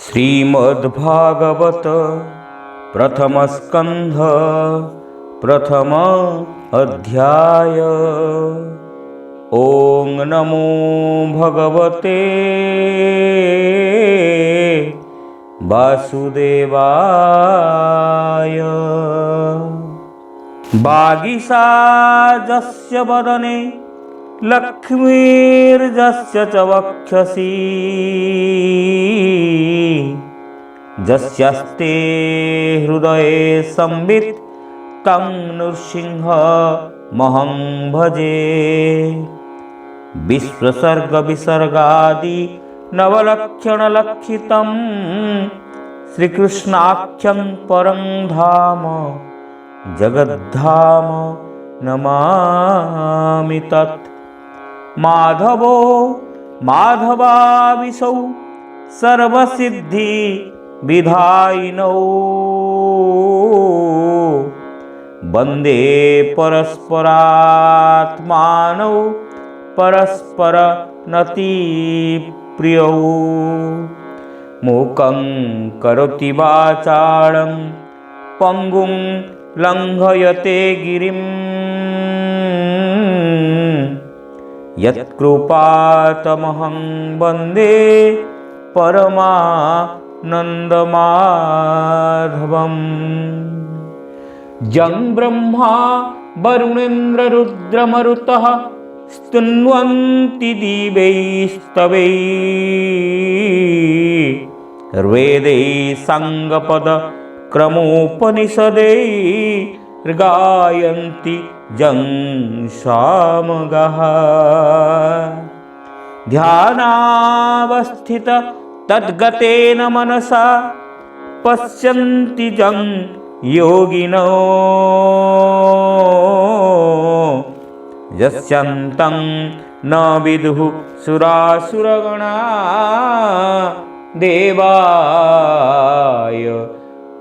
श्रीमद्भागवत प्रथम स्कंध प्रथम अध्याय। ओं नमो भगवते वासुदेवाय। वागीशाजस्य वदने लक्ष्मीर्जस्य च वक्षसि जस्यास्ते हृदये संवित् तं नृसिंहमहं भजे। विश्वसर्गविसर्गादि नवलक्षणलक्षितं श्रीकृष्णाख्यं परं धाम जगद्धाम नमामि तत्। माधवो माधवाविशौ सर्वसिद्धि विधायिनौ वन्दे परस्परात्मानौ परस्परनतिप्रियौ। मूकं करोति वाचालं पङ्गुं लङ्घयते गिरिं यत्कृपातमहं वन्दे परमानन्दमाधवम्। जं ब्रह्मा वरुणेन्द्ररुद्रमरुतः स्तुन्वन्ति दिवैस्तवैः वेदैः साङ्गपदक्रमोपनिषदैः गायन्ति जं सामगाः। ध्यानावस्थित तद्गतेन मनसा पश्यन्ति जं योगिनो यस्यन्तं न विदुः सुरासुरगणा देवाय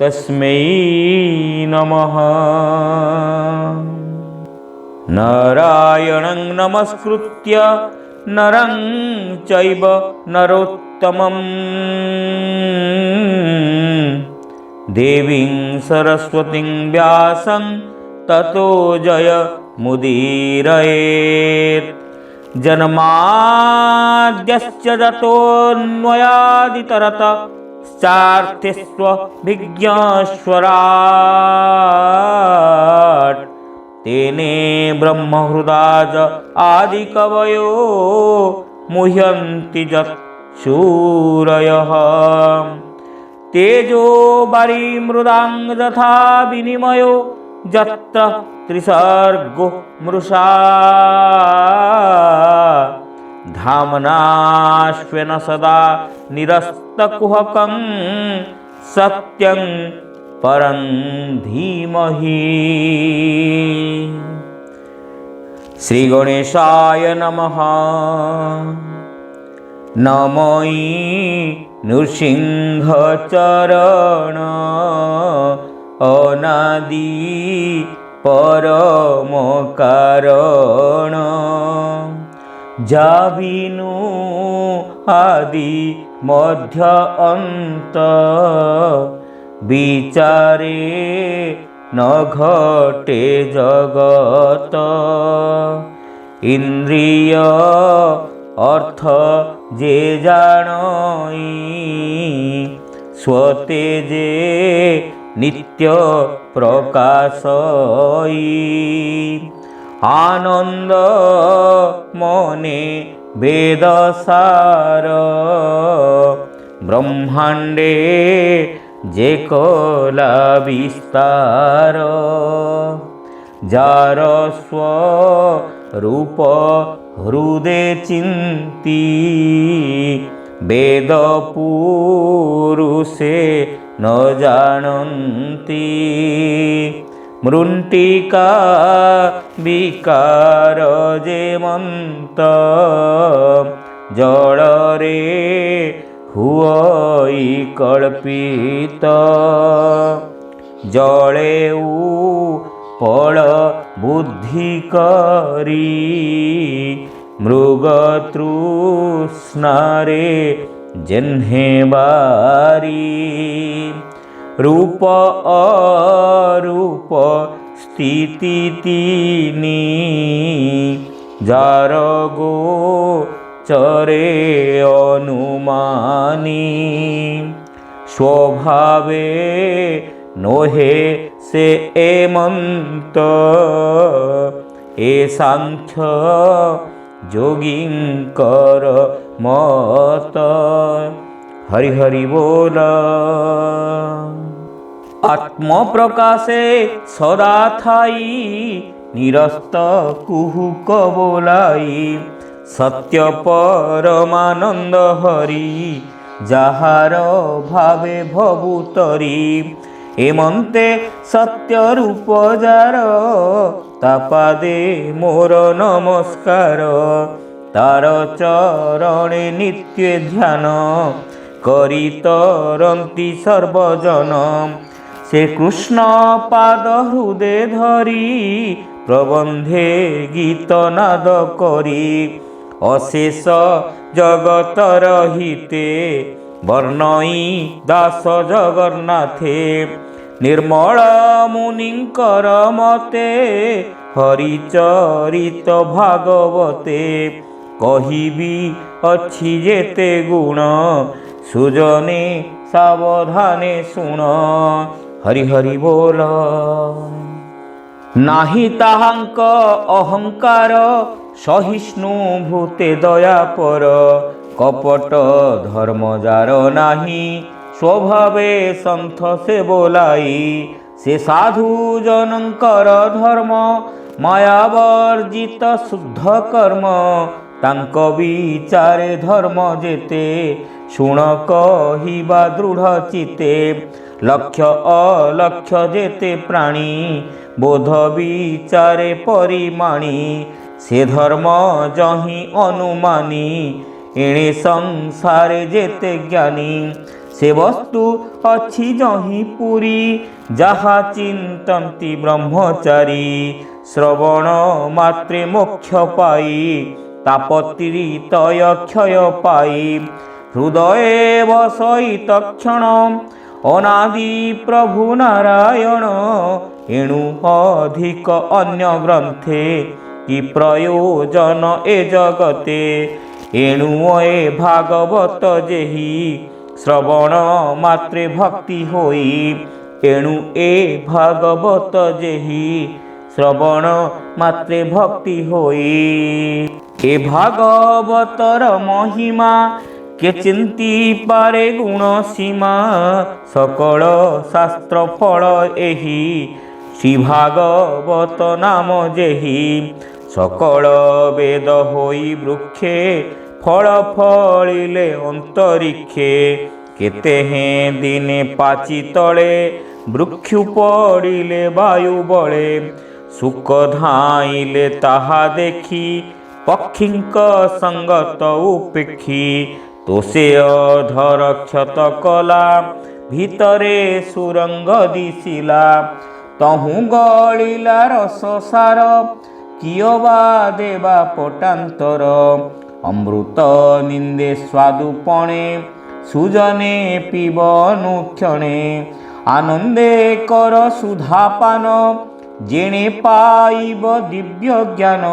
तस्मै नमः। नारायणं नमस्कृत्य नरं चैव नरोत्तमं देवीं सरस्वतीं व्यासं ततो जयमुदीरयेत्। जन्माद्यस्य जतोऽन्वयादितरतश्चार्थेष्वभिज्ञस्वराट् तेने ब्रह्महृदाय आदिकवयो मुह्यन्ति यत्सूरयः। तेजो वारिमृदां यथा विनिमयो यत्र त्रिसर्गो मृषा धाम्ना स्वेन सदा निरस्तकुहकं सत्यं परं धीमहि। श्रीगणेशाय नमः। नमोई नृसिंहचरण अनादि परम कारण जाविनु आदि मध्य अंत विचारे न घटे जगत। इंद्रिय अर्थ जे जानई स्वतेजे नित्य प्रकाशई। आनंद मने वेदसार ब्रह्मांडे जे कला विस्तार। जार स्वरूप हृदे चिंती वेद पुरुषे न जानन्ति। मृण्टिका विकार जेमन्त जड़रे हुई कल्पित। जले फल बुद्धि करी मृगतृष्णारे जेन्हे बारी रूप अरूप स्थिति तीनी जार गोचरे अनुमानी स्वभावे नोहे से एमंत ए सांख्य जोगिंकर मत। हरि हरि बोल। आत्म प्रकाशे सदा थाई निरस्त कुहुक बोलाई सत्य परमानंद हरि जाहार भावे भवुतरी एमंते सत्य रूप जार तापादे मोर नमस्कार तार चरणे नित्य ध्यान करी तरंती सर्वजन से कृष्ण पाद हृदय धरी प्रबंधे गीत नाद करी अशेष जगत रहिते वर्णई दास जगन्नाथे निर्मल मुनिंकर मते हरिचरित भागवते कहिबी अच्छी जेते गुण सुजने सावधाने सुन। हरि हरि बोल। नाही ताहांक अहंकार सहिष्णु भूते दया पर कपट धर्म जार नाही स्वभावे संथ से बोलाई से साधु जनकर धर्म मायावर्जित शुद्ध कर्म तांक विचारे धर्म जेते शुण कहिबा दृढ़ चिते लक्ष्य अलक्ष्य जेते प्राणी बोध विचारे परिमाणी से धर्म जही अनुमानी एणे संसारे जेते ज्ञानी से वस्तु अच्छी जही पुरी जहा चिंतन्ति ब्रह्मचारी श्रवण मात्रे मोक्ष पाई तापतिरितय क्षय पाई हृदय वसईत क्षण अनादि प्रभु नारायण एणु अधिक अन्य ग्रंथे कि प्रयोजन ए जगते एणु ए भागवत जेहि श्रवण मात्रे भक्ति होई एणु ए भागवत जेहि श्रवण मात्रे भक्ति होई। ए भागवतर महिमा के चिंती पारे गुण सीमा सकल शास्त्र फल एहि श्री भागवत नाम जेहि सकल वेद होई वृक्षे फल फलिले अंतरिक्षे केते हैं दिने पाची तले वृक्षु पड़िले वायु बले सुख धाइले ताहा देखी पक्षींक संगत उपेक्षी तो से अधर क्षत कला भितरे सुरंग दिशिला तहु गलिला रस सार कियबा देवा पटांतर अमृत निंदे स्वादुपणे सुजने पिबनु क्षणे आनंदे कर सुधापान जेणे पाइब दिव्य ज्ञान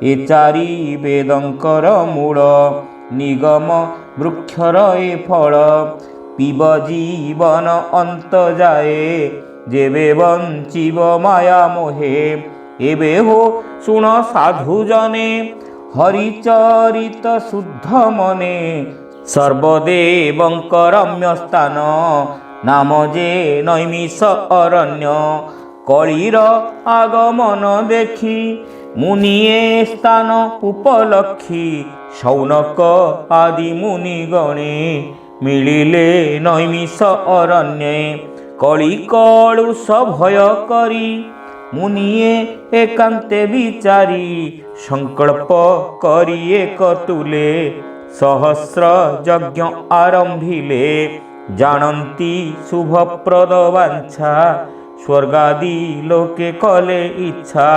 ए चारि वेदंकर मूल निगम वृक्षर ए फल पीब जीवन अंत जाए जेबे बंचिब माया मोहे एबे हो सुन साधु जने हरिचरित शुद्ध मने सर्वदेवंकर रम्य स्थान नाम जे नैमिष अरण्य कलिर आगमन देखी मुनिए स्थान उपलक्षी शौनक आदि मुनि गणे मिलिले नैमिष अरण्ये कली कलुष भय करी मुनिए एकांते विचारी संकल्प करी एक तुले सहस्र यज्ञ आरंभिले जानती शुभप्रद वांछा स्वर्गादि लोके कले इच्छा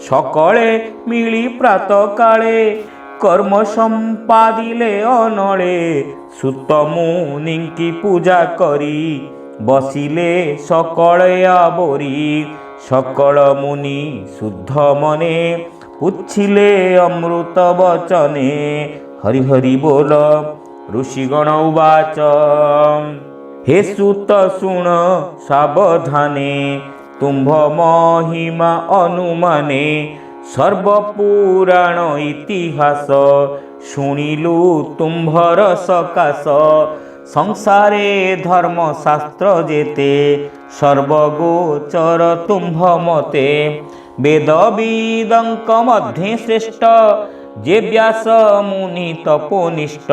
सकले मिली प्रात काले কর্ম সম্পাদিলে অনলে সুত মুনিঙ্কি পূজা করি বসিলে সকলে আবরি সকল মুনি শুদ্ধ মনে পুছিলে অমৃত বচনে হরি হরি बोल ऋषिगण उवाच हे सुत शुण सावधाने तुम्भ महिमा अनुमाने सर्वपुराण इतिहास शुणिलु तुम्भर सकाश संसारे धर्मशास्त्र जेते सर्वगोचर तुम्भ मते वेद विदंक मध्ये श्रेष्ठ जे व्यास मुनि तपोनिष्ठ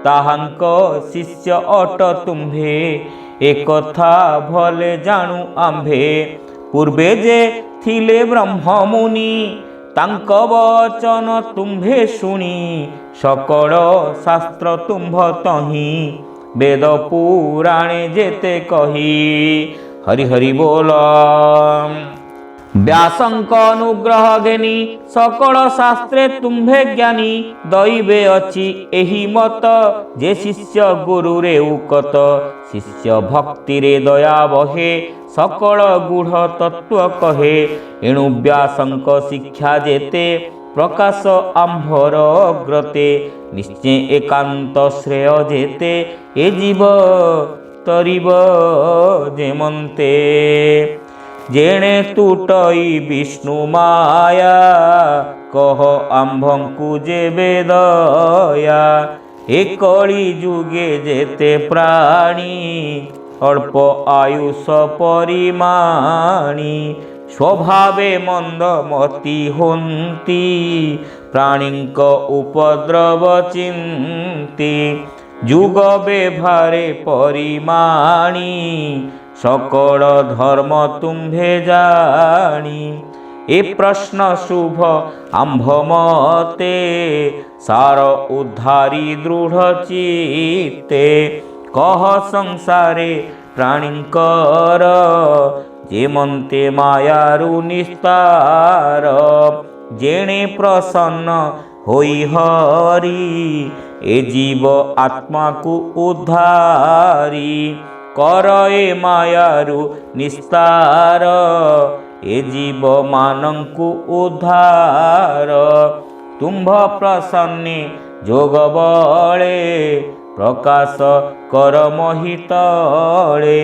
ताहांक शिष्य अट तुम्भे एकथा भले जाणु आम्भे पूर्वे जे थिले ब्रह्म मुनि तांक वचन तुम्भे शुणी सकल शास्त्र तुम्भ तही वेद पुराणे जेते कही हरि हरि बोल व्यासंक अनुग्रह घेनी सकल शास्त्रे तुम्भे ज्ञानी दैवे अछि एहि मत जे शिष्य गुरु रे उकत शिष्य भक्ति रे दया बहे सकल गूढ़ तत्व कहे एणु व्यासंक शिक्षा जेते प्रकाश आंभर अग्रते निश्चय एकांत श्रेय जेते ए जीव तरिब जेमन्ते जेणे तुटई विष्णु माया कह आंभंकु जेबे दया ए कली जुगे जेते प्राणी अल्प आयुष परिमाणी स्वभावे मंदमती होन्ति प्राणीक उपद्रव चिंती जुग व्यवहारे परिमाणी सकल धर्म तुम्भे जानी ए प्रश्न शुभ आंभ मते सार उद्धारी दृढ़ चित्ते कह संसारे प्राणीकर जेमन्ते मायारु निस्तार जेणे प्रसन्न होई हरि ए जीव आत्मा को उद्धारी कर ए मायारु निस्तार ए जीव मानंकु उद्धार तुम्भ प्रसन्ने जोग बळे प्रकाश कर महितळे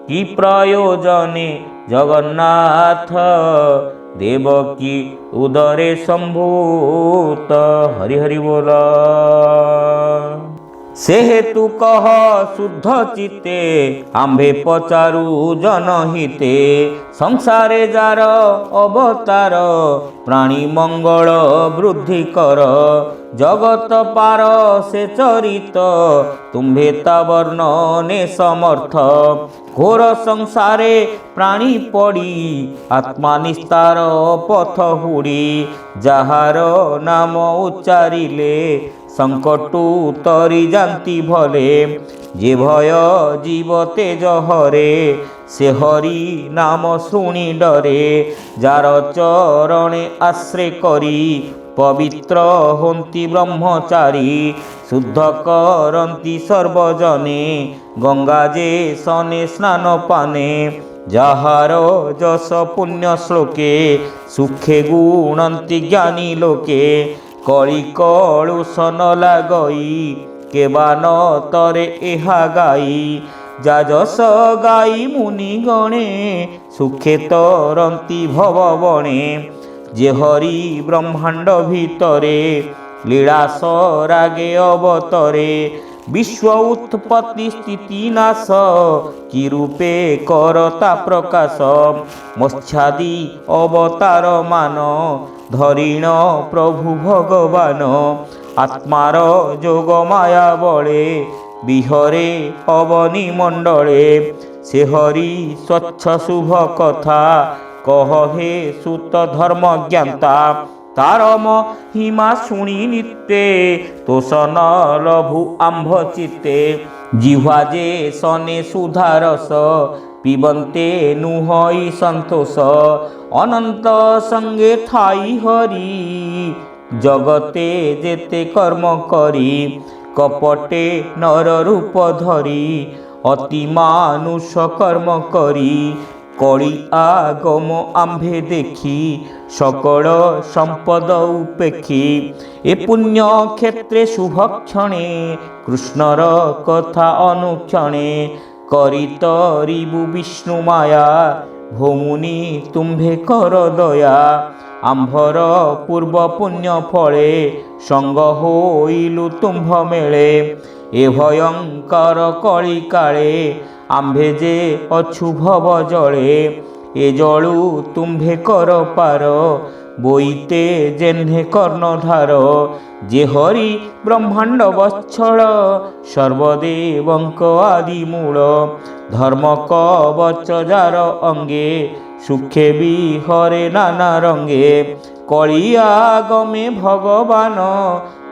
कि प्रयोजने जगन्नाथ देवकी उदरे संभूत हरि हरि बोल से हेतु कह शुद्ध चित्ते आंभे पचारु जनहिते संसारे जार अवतार प्राणी मंगल वृद्धि कर जगत पार से चरित तुम्भे वर्णने समर्थ घोर संसारे प्राणी पड़ी आत्मा निस्तार पथ हुड़ी जहार नाम उच्चारिले संकटु तरी जानती भले जे भय जीव तेज हरे से हरि नाम शुणी डरे जार चरणे आश्रय करी पवित्र होन्ति ब्रह्मचारी शुद्ध करन्ति सर्वजने गंगा जे सने स्नान पाने जहार जस पुण्य श्लोके सुखे गुणन्ति ज्ञानी लोके कଳି कलुषन लागई केबान तरे एहा गाई जाजस गाई मुनि गणे सुखे तरंती भव बणे जे हरि ब्रह्मांड भितरे लीलास रागे अवतरे विश्व उत्पत्ति स्थिति नाश कि रूपे करता प्रकाश मत्स्यादि अवतार मान धरिण प्रभु भगवान आत्मार जोग माया बळे विहरे अवनी मंडले से हरि स्वच्छ शुभ कथा कह हे सुत धर्म ज्ञाता तार महिमा शुणी नित्ये तोषण लभु आंभ चित्ते जिह्वा जे सने सुधारस पिबन्ते नुहई संतोष अनंत संगे ठाई हरि जगते जेते कर्म करी कपटे नर रूप धरी अति मानुष कर्म करी कଳି आगम आम्भे देखी सकल संपद उपेक्षी ए पुण्य क्षेत्रे शुभक्षणे कृष्णर कथा अनुक्षणे करितरिबु विष्णु माया भौमुनि तुम्भे कर दया आम्भर पूर्व पुण्य फले संग होइलु तुम्भ मेले ए भयंकर कଳି काले आम्भे जे अछु भव जले ए जलु तुम्भे कर पार बोईते जेन्हे कर्णधार जे हरि ब्रह्मांड वत्सल सर्वदेवंक आदि मूल धर्म कवच जार अंगे सुखे विहरे नाना रंगे कଳି आगमे भगवान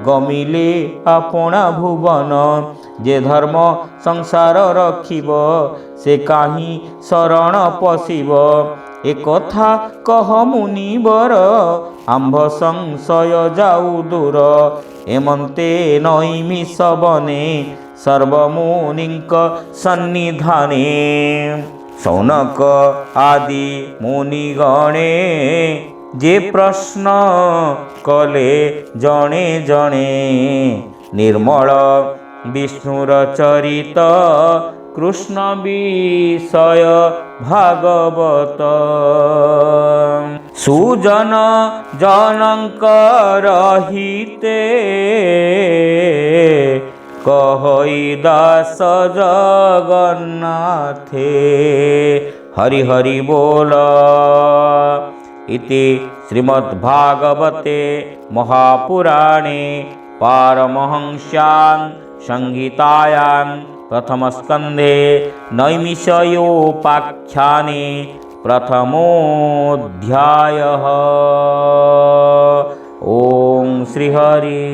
गमिले आपणा भुवन जे धर्म संसार रखिब से काहि शरण पशिब ए कथा कह मुनिवर आम्भ संशय जाऊ दूर एमन्ते नैमिष बने सर्वमुनिंक सन्निधाने सौनक आदि मुनिगणे जे प्रश्न कले जणे जणे निर्मल विष्णुर चरित कृष्ण विषय भागवत सुजन जनकर हिते कहई दास जगन्नाथे हरि हरि बोल इति श्रीमद्भागवते महापुराणे पारमहंस्यां संहितायां प्रथमस्कन्धे नैमिषयोपाख्याने प्रथमोऽध्यायः। ओम श्रीहरि।